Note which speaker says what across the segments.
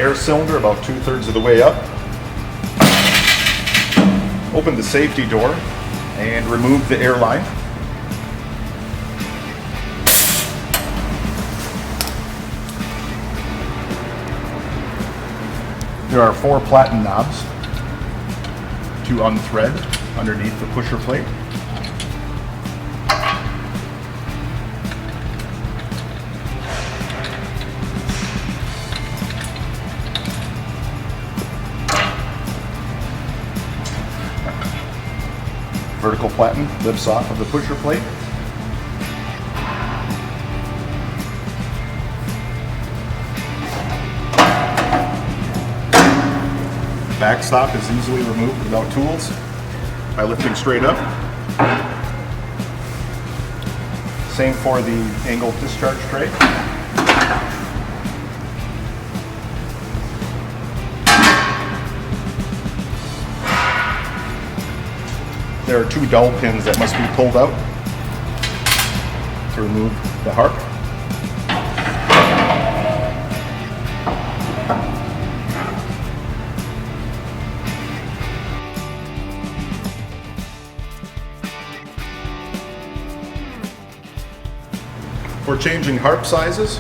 Speaker 1: air cylinder about 2/3 of the way up. Open the safety door and remove the air line. There are 4 platen knobs to unthread underneath the pusher plate. Vertical platen lifts off of the pusher plate. Backstop is easily removed without tools by lifting straight up. Same for the angled discharge tray. There are 2 dowel pins that must be pulled out to remove the harp. For changing harp sizes,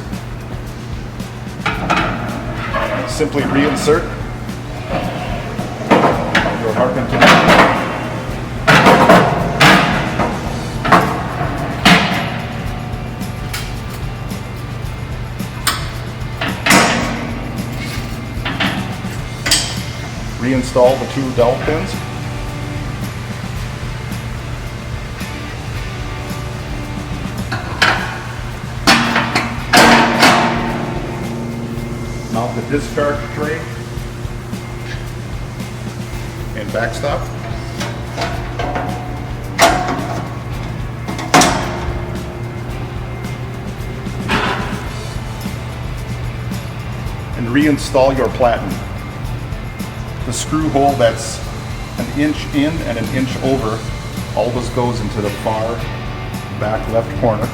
Speaker 1: simply reinsert your harp into the reinstall the 2 dowel pins. Mount the discharge tray and backstop. And reinstall your platen. The screw hole that's 1 inch in and 1 inch over always goes into the far back left corner.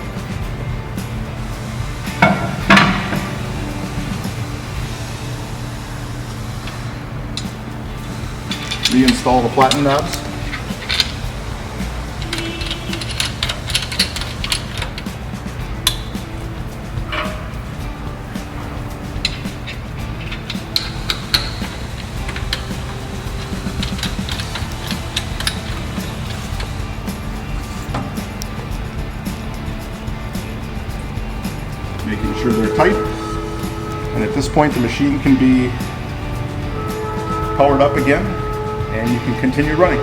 Speaker 1: Reinstall the platen knobs. Making sure they're tight, and at this point the machine can be powered up again and you can continue running.